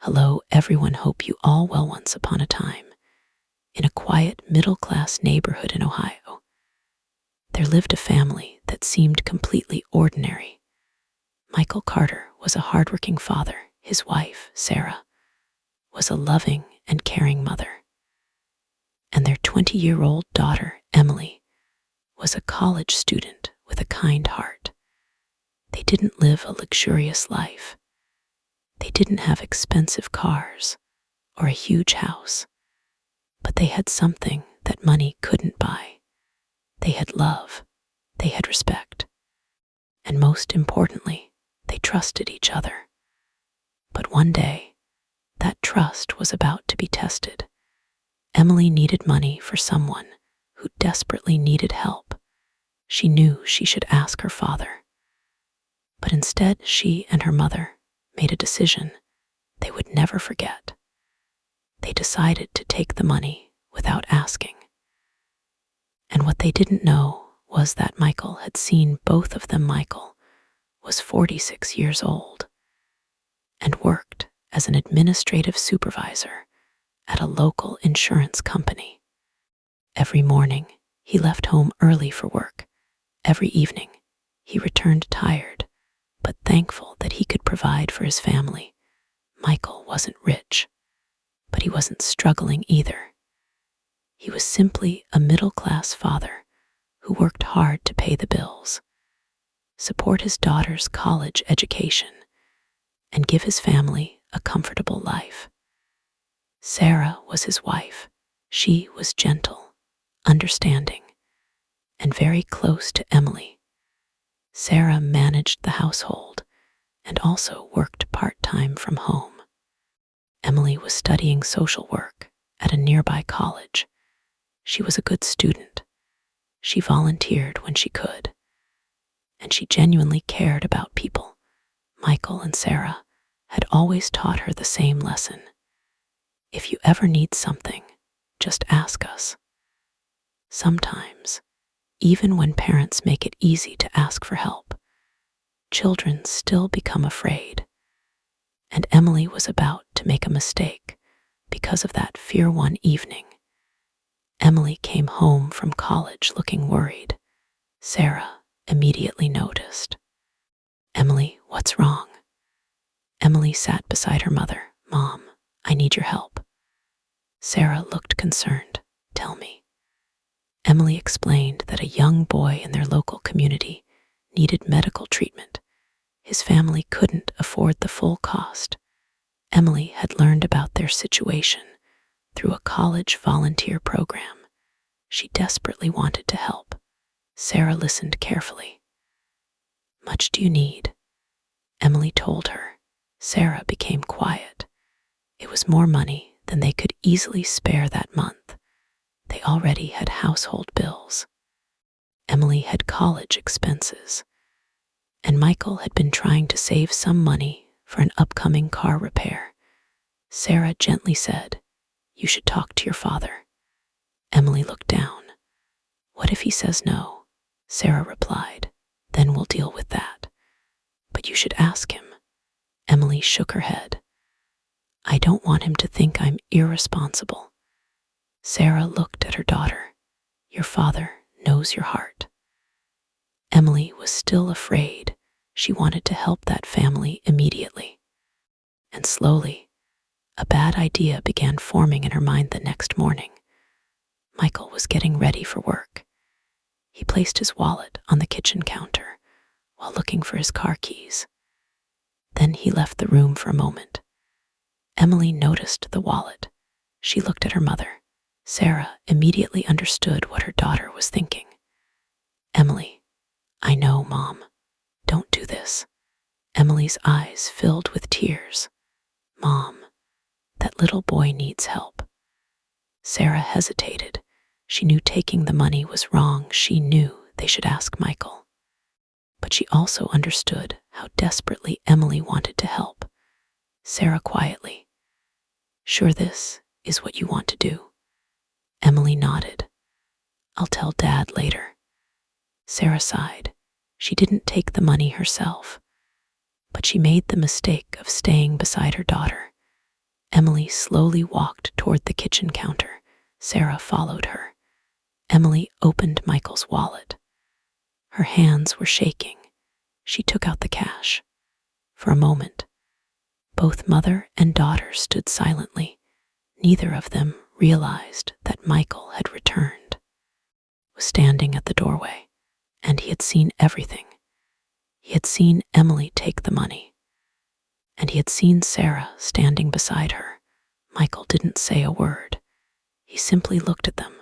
Hello, everyone. Hope you all well. Once upon a time, in a quiet, middle-class neighborhood in Ohio, there lived a family that seemed completely ordinary. Michael Carter was a hardworking father. His wife, Sarah, was a loving and caring mother. And their 20-year-old daughter, Emily, was a college student with a kind heart. They didn't live a luxurious life. They didn't have expensive cars or a huge house, but they had something that money couldn't buy. They had love, they had respect, and most importantly, they trusted each other. But one day, that trust was about to be tested. Emily needed money for someone who desperately needed help. She knew she should ask her father. But instead, she and her mother made a decision they would never forget. They decided to take the money without asking. And what they didn't know was that Michael had seen both of them. Michael was 46 years old and worked as an administrative supervisor at a local insurance company. Every morning, he left home early for work. Every evening, he returned tired, but thankful that he could provide for his family. Michael wasn't rich, but he wasn't struggling either. He was simply a middle-class father who worked hard to pay the bills, support his daughter's college education, and give his family a comfortable life. Sarah was his wife. She was gentle, understanding, and very close to Emily. Sarah managed the household and also worked part-time from home. Emily was studying social work at a nearby college. She was a good student. She volunteered when she could, and she genuinely cared about people. Michael and Sarah had always taught her the same lesson. If you ever need something, just ask us. Sometimes, even when parents make it easy to ask for help, children still become afraid. And Emily was about to make a mistake because of that fear. One evening, Emily came home from college looking worried. Sarah immediately noticed. "Emily, what's wrong?" Emily sat beside her mother. "Mom, I need your help." Sarah looked concerned. "Tell me." Emily explained that a young boy in their local community needed medical treatment. His family couldn't afford the full cost. Emily had learned about their situation through a college volunteer program. She desperately wanted to help. Sarah listened carefully. "Much do you need?" Emily told her. Sarah became quiet. It was more money than they could easily spare that month. They already had household bills. Emily had college expenses, and Michael had been trying to save some money for an upcoming car repair. Sarah gently said, "You should talk to your father." Emily looked down. "What if he says no?" Sarah replied. "Then we'll deal with that. But you should ask him." Emily shook her head. "I don't want him to think I'm irresponsible." Sarah looked at her daughter. "Your father knows your heart." Emily was still afraid. She wanted to help that family immediately. And slowly, a bad idea began forming in her mind. The next morning, Michael was getting ready for work. He placed his wallet on the kitchen counter while looking for his car keys. Then he left the room for a moment. Emily noticed the wallet. She looked at her mother. Sarah immediately understood what her daughter was thinking. "Emily, I know, Mom. Don't do this." Emily's eyes filled with tears. "Mom, that little boy needs help." Sarah hesitated. She knew taking the money was wrong. She knew they should ask Michael. But she also understood how desperately Emily wanted to help. Sarah quietly, "Sure this is what you want to do?" Emily nodded. "I'll tell Dad later." Sarah sighed. She didn't take the money herself, but she made the mistake of staying beside her daughter. Emily slowly walked toward the kitchen counter. Sarah followed her. Emily opened Michael's wallet. Her hands were shaking. She took out the cash. For a moment, both mother and daughter stood silently. Neither of them realized that Michael had returned. He was standing at the doorway, and he had seen everything. He had seen Emily take the money, and he had seen Sarah standing beside her. Michael didn't say a word. He simply looked at them.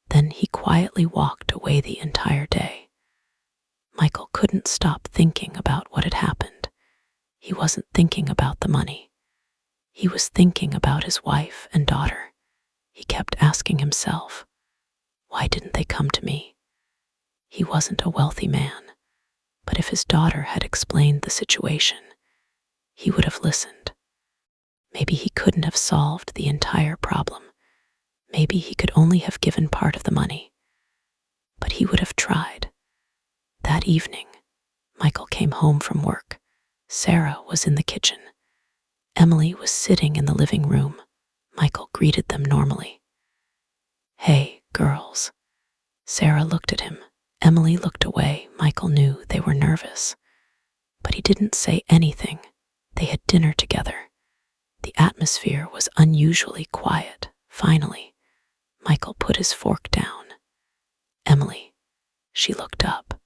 Then he quietly walked away the entire day. Michael couldn't stop thinking about what had happened. He wasn't thinking about the money. He was thinking about his wife and daughter. He kept asking himself, why didn't they come to me? He wasn't a wealthy man, but if his daughter had explained the situation, he would have listened. Maybe he couldn't have solved the entire problem. Maybe he could only have given part of the money, but he would have tried. That evening, Michael came home from work. Sarah was in the kitchen. Emily was sitting in the living room. Michael greeted them normally. Hey, girls. Sarah looked at him. Emily looked away. Michael knew they were nervous, but he didn't say anything. They had dinner together. The atmosphere was unusually quiet. Finally, Michael put his fork down. Emily, she looked up.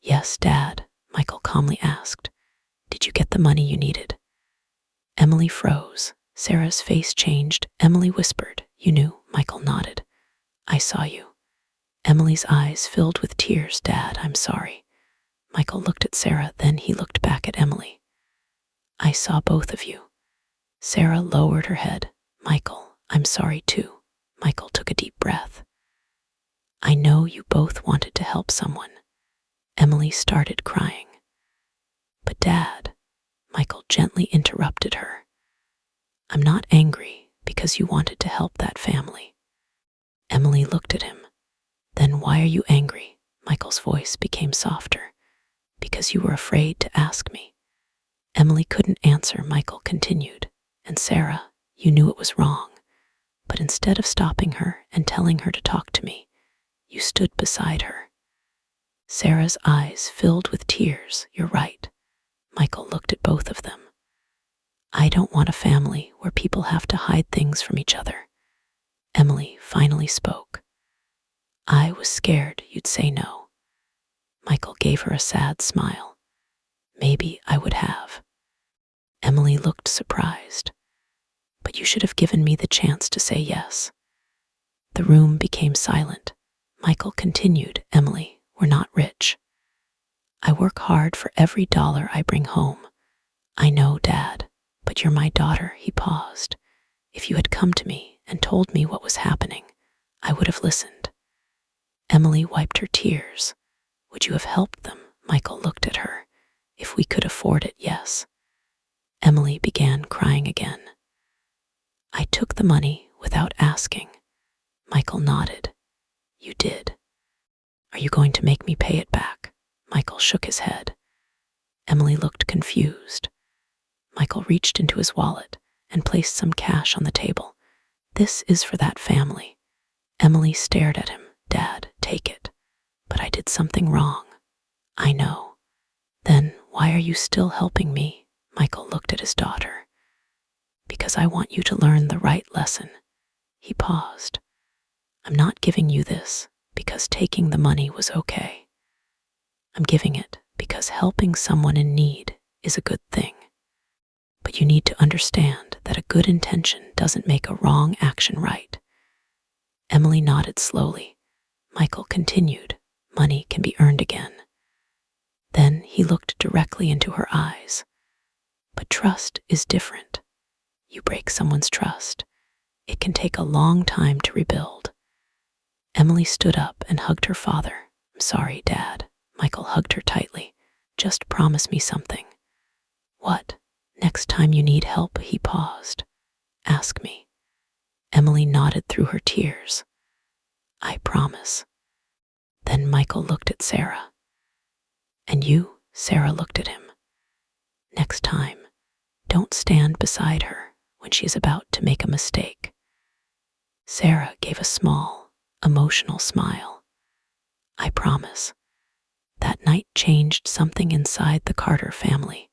Yes, Dad, Michael calmly asked. Did you get the money you needed? Emily froze. Sarah's face changed. Emily whispered, You knew? Michael nodded. I saw you. Emily's eyes filled with tears. Dad, I'm sorry. Michael looked at Sarah, then he looked back at Emily. I saw both of you. Sarah lowered her head. Michael, I'm sorry too. Michael took a deep breath. I know you both wanted to help someone. Emily started crying. But Dad, Michael gently interrupted her. I'm not angry because you wanted to help that family. Emily looked at him. Then why are you angry? Michael's voice became softer. Because you were afraid to ask me. Emily couldn't answer. Michael continued. And Sarah, you knew it was wrong. But instead of stopping her and telling her to talk to me, you stood beside her. Sarah's eyes filled with tears. You're right. Michael looked at both of them. I don't want a family where people have to hide things from each other. Emily finally spoke. I was scared you'd say no. Michael gave her a sad smile. Maybe I would have. Emily looked surprised. But you should have given me the chance to say yes. The room became silent. Michael continued, Emily, we're not rich. I work hard for every dollar I bring home. I know, Dad, but you're my daughter. He paused. If you had come to me and told me what was happening, I would have listened. Emily wiped her tears. Would you have helped them? Michael looked at her. If we could afford it, yes. Emily began crying again. I took the money without asking. Michael nodded. You did. Are you going to make me pay it back? Michael shook his head. Emily looked confused. Michael reached into his wallet and placed some cash on the table. This is for that family. Emily stared at him. Dad, take it. But I did something wrong. I know. Then why are you still helping me? Michael looked at his daughter. Because I want you to learn the right lesson. He paused. I'm not giving you this because taking the money was okay. I'm giving it because helping someone in need is a good thing. But you need to understand that a good intention doesn't make a wrong action right. Emily nodded slowly. Michael continued, money can be earned again. Then he looked directly into her eyes. But trust is different. You break someone's trust. It can take a long time to rebuild. Emily stood up and hugged her father. I'm sorry, Dad. Michael hugged her tightly. Just promise me something. What? Next time you need help, he paused. Ask me. Emily nodded through her tears. I promise. Then Michael looked at Sarah. And you? Sarah looked at him. Next time, don't stand beside her when she is about to make a mistake. Sarah gave a small, emotional smile. I promise. That night changed something inside the Carter family.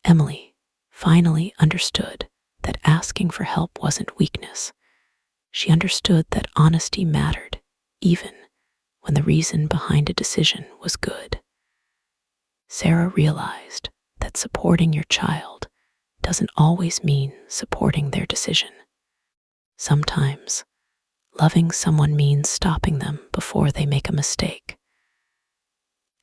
Emily finally understood that asking for help wasn't weakness. She understood that honesty mattered, even when the reason behind a decision was good. Sarah realized that supporting your child doesn't always mean supporting their decision. Sometimes, loving someone means stopping them before they make a mistake.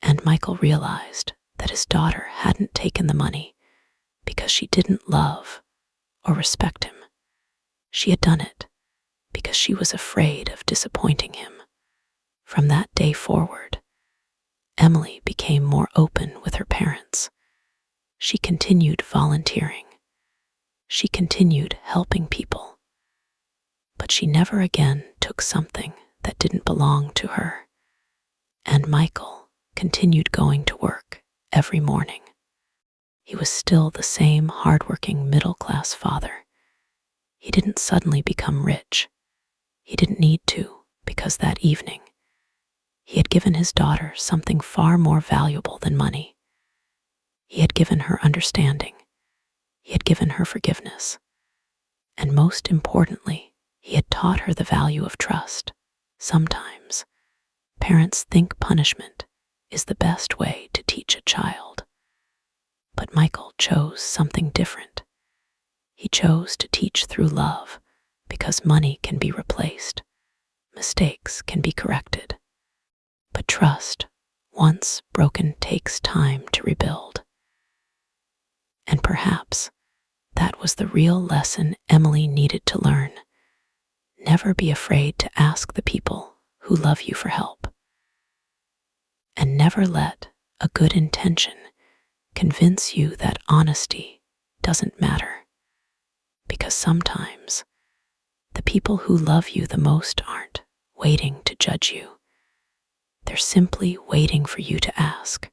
And Michael realized that his daughter hadn't taken the money because she didn't love or respect him. She had done it because she was afraid of disappointing him. From that day forward, Emily became more open with her parents. She continued volunteering. She continued helping people. But she never again took something that didn't belong to her. And Michael continued going to work every morning. He was still the same hardworking middle-class father. He didn't suddenly become rich. He didn't need to, because that evening, he had given his daughter something far more valuable than money. He had given her understanding. He had given her forgiveness. And most importantly, he had taught her the value of trust. Sometimes, parents think punishment is the best way to teach a child. But Michael chose something different. He chose to teach through love, because money can be replaced. Mistakes can be corrected. But trust, once broken, takes time to rebuild. And perhaps that was the real lesson Emily needed to learn. Never be afraid to ask the people who love you for help. And never let a good intention convince you that honesty doesn't matter. Because sometimes the people who love you the most aren't waiting to judge you. They're simply waiting for you to ask.